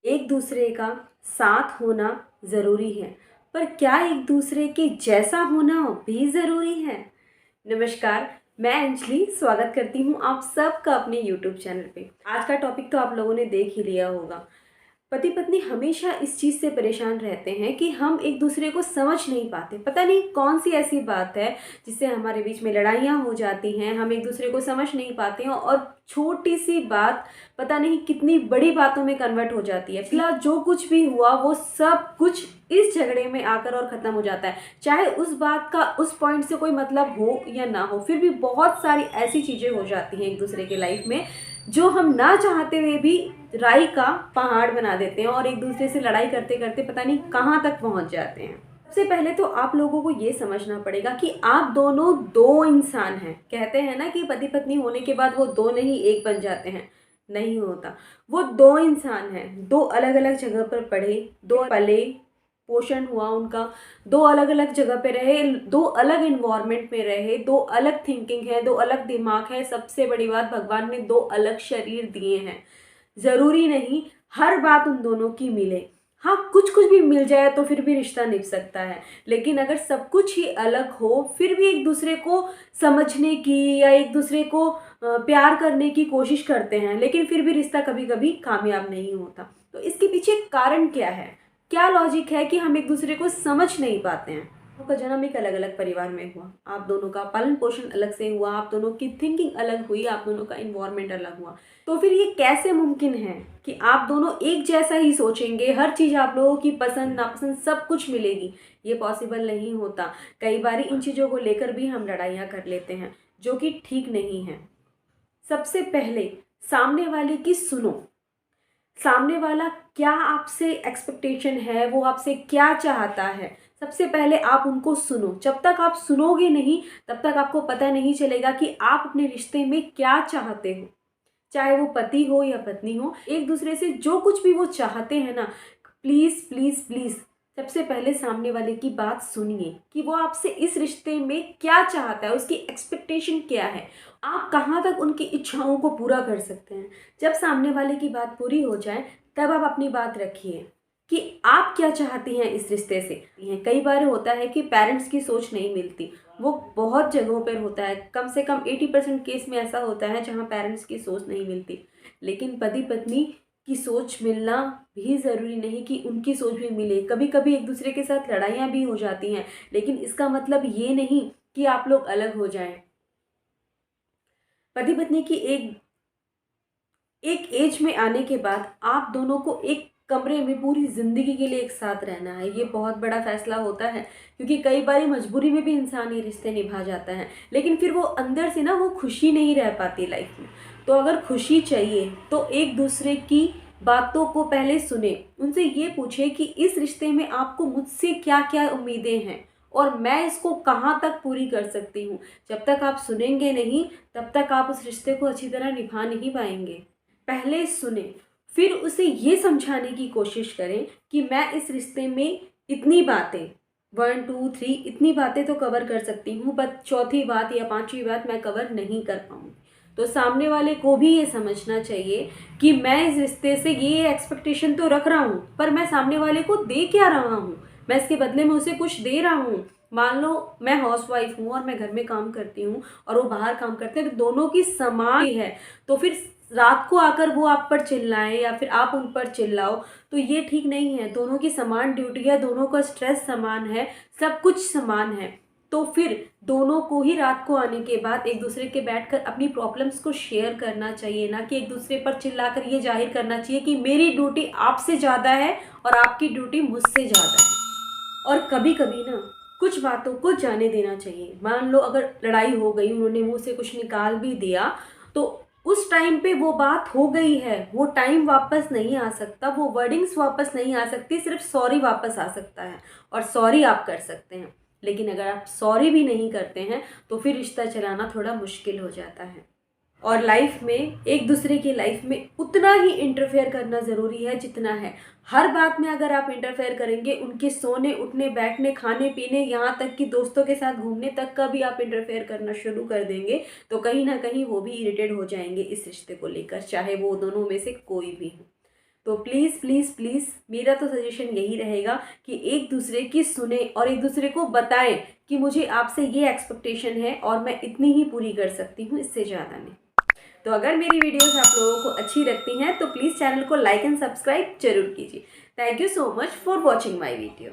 एक दूसरे का साथ होना ज़रूरी है, पर क्या एक दूसरे के जैसा होना भी ज़रूरी है? नमस्कार, मैं अंजलि स्वागत करती हूँ आप सबका अपने यूट्यूब चैनल पे। आज का टॉपिक तो आप लोगों ने देख ही लिया होगा। पति पत्नी हमेशा इस चीज़ से परेशान रहते हैं कि हम एक दूसरे को समझ नहीं पाते। पता नहीं कौन सी ऐसी बात है जिससे हमारे बीच में लड़ाइयाँ हो जाती हैं, हम एक दूसरे को समझ नहीं पाते हैं और छोटी सी बात पता नहीं कितनी बड़ी बातों में कन्वर्ट हो जाती है। फिलहाल जो कुछ भी हुआ वो सब कुछ इस झगड़े में आकर और ख़त्म हो जाता है। चाहे उस बात का उस पॉइंट से कोई मतलब हो या ना हो, फिर भी बहुत सारी ऐसी चीज़ें हो जाती हैं एक दूसरे के लाइफ में जो हम ना चाहते हुए भी राई का पहाड़ बना देते हैं और एक दूसरे से लड़ाई करते करते पता नहीं कहाँ तक पहुँच जाते हैं। सबसे पहले तो आप लोगों को ये समझना पड़ेगा कि आप दोनों दो इंसान हैं। कहते हैं ना कि पति पत्नी होने के बाद वो दो नहीं एक बन जाते हैं। नहीं होता। वो दो इंसान हैं, दो अलग अलग जगह पर पढ़े, दो पले, पोषण हुआ उनका, दो अलग अलग जगह पे रहे, दो अलग इन्वायरमेंट में रहे, दो अलग थिंकिंग है, दो अलग दिमाग है। सबसे बड़ी बात, भगवान ने दो अलग शरीर दिए हैं। ज़रूरी नहीं हर बात उन दोनों की मिले। हाँ, कुछ कुछ भी मिल जाए तो फिर भी रिश्ता निभ सकता है, लेकिन अगर सब कुछ ही अलग हो फिर भी एक दूसरे को समझने की या एक दूसरे को प्यार करने की कोशिश करते हैं, लेकिन फिर भी रिश्ता कभी कभी कामयाब नहीं होता। तो इसके पीछे कारण क्या है? क्या लॉजिक है कि हम एक दूसरे को समझ नहीं पाते हैं? आपका जन्म एक अलग अलग परिवार में हुआ, आप दोनों का पालन पोषण अलग से हुआ, आप दोनों की थिंकिंग अलग हुई, आप दोनों का इन्वायरमेंट अलग हुआ। तो फिर ये कैसे मुमकिन है कि आप दोनों एक जैसा ही सोचेंगे, हर चीज़ आप लोगों की पसंद नापसंद सब कुछ मिलेगी? ये पॉसिबल नहीं होता। कई बार इन चीज़ों को लेकर भी हम लड़ाइयाँ कर लेते हैं, जो कि ठीक नहीं है। सबसे पहले सामने वाले की सुनो। सामने वाला क्या आपसे एक्सपेक्टेशन है, वो आपसे क्या चाहता है, सबसे पहले आप उनको सुनो। जब तक आप सुनोगे नहीं तब तक आपको पता नहीं चलेगा कि आप अपने रिश्ते में क्या चाहते हो। चाहे वो पति हो या पत्नी हो, एक दूसरे से जो कुछ भी वो चाहते हैं ना, प्लीज़ प्लीज़ प्लीज़ सबसे पहले सामने वाले की बात सुनिए कि वो आपसे इस रिश्ते में क्या चाहता है, उसकी एक्सपेक्टेशन क्या है, आप कहाँ तक उनकी इच्छाओं को पूरा कर सकते हैं। जब सामने वाले की बात पूरी हो जाए तब आप अपनी बात रखिए कि आप क्या चाहती हैं इस रिश्ते से। कई बार होता है कि पेरेंट्स की सोच नहीं मिलती, वो बहुत जगहों पर होता है, कम से कम 80% केस में ऐसा होता है जहाँ पेरेंट्स की सोच नहीं मिलती। लेकिन पति पत्नी की सोच मिलना भी ज़रूरी नहीं कि उनकी सोच भी मिले। कभी कभी एक दूसरे के साथ लड़ाइयाँ भी हो जाती हैं, लेकिन इसका मतलब ये नहीं कि आप लोग अलग हो जाएं। पति पत्नी की एक एक एज में आने के बाद आप दोनों को एक कमरे में पूरी ज़िंदगी के लिए एक साथ रहना है। ये बहुत बड़ा फैसला होता है, क्योंकि कई बार मजबूरी में भी इंसान ये रिश्ते निभा जाता है, लेकिन फिर वो अंदर से ना वो खुशी नहीं रह पाती लाइफ में। तो अगर खुशी चाहिए तो एक दूसरे की बातों को पहले सुने, उनसे ये पूछे कि इस रिश्ते में आपको मुझसे क्या क्या उम्मीदें हैं और मैं इसको कहाँ तक पूरी कर सकती हूँ। जब तक आप सुनेंगे नहीं तब तक आप उस रिश्ते को अच्छी तरह निभा नहीं पाएंगे। पहले सुने, फिर उसे ये समझाने की कोशिश करें कि मैं इस रिश्ते में इतनी बातें, 1 2 3 इतनी बातें तो कवर कर सकती हूँ, बट चौथी बात या पांचवी बात मैं कवर नहीं कर पाऊँगी। तो सामने वाले को भी ये समझना चाहिए कि मैं इस रिश्ते से ये एक्सपेक्टेशन तो रख रहा हूँ, पर मैं सामने वाले को दे क्या रहा हूँ, मैं इसके बदले में उसे कुछ दे रहा हूँ। मान लो मैं हाउसवाइफ हूँ और मैं घर में काम करती हूँ और वो बाहर काम करते हैं, तो दोनों की समान है। तो फिर रात को आकर वो आप पर चिल्लाएं या फिर आप उन पर चिल्लाओ, तो ये ठीक नहीं है। दोनों की समान ड्यूटी है, दोनों का स्ट्रेस समान है, सब कुछ समान है। तो फिर दोनों को ही रात को आने के बाद एक दूसरे के बैठकर अपनी प्रॉब्लम्स को शेयर करना चाहिए, ना कि एक दूसरे पर चिल्लाकर ये जाहिर करना चाहिए कि मेरी ड्यूटी आपसे ज़्यादा है और आपकी ड्यूटी मुझसे ज़्यादा है। और कभी कभी ना कुछ बातों को जाने देना चाहिए। मान लो अगर लड़ाई हो गई, उन्होंने मुंह से कुछ निकाल भी दिया, तो उस टाइम पे वो बात हो गई है, वो टाइम वापस नहीं आ सकता, वो वर्डिंग्स वापस नहीं आ सकती, सिर्फ सॉरी वापस आ सकता है। और सॉरी आप कर सकते हैं, लेकिन अगर आप सॉरी भी नहीं करते हैं तो फिर रिश्ता चलाना थोड़ा मुश्किल हो जाता है। और लाइफ में एक दूसरे की लाइफ में उतना ही इंटरफेयर करना ज़रूरी है जितना है। हर बात में अगर आप इंटरफेयर करेंगे, उनके सोने उठने बैठने खाने पीने यहाँ तक कि दोस्तों के साथ घूमने तक का भी आप इंटरफेयर करना शुरू कर देंगे, तो कहीं ना कहीं वो भी इरिटेट हो जाएंगे इस रिश्ते को लेकर, चाहे वो दोनों में से कोई भी हो। तो प्लीज़ प्लीज़ प्लीज़ मेरा तो सजेशन यही रहेगा कि एक दूसरे की सुने और एक दूसरे को बताएं कि मुझे आपसे ये एक्सपेक्टेशन है और मैं इतनी ही पूरी कर सकती हूँ, इससे ज़्यादा नहीं। तो अगर मेरी वीडियोस आप लोगों को अच्छी लगती हैं तो प्लीज़ चैनल को लाइक एंड सब्सक्राइब जरूर कीजिए। Thank you so much for watching my video.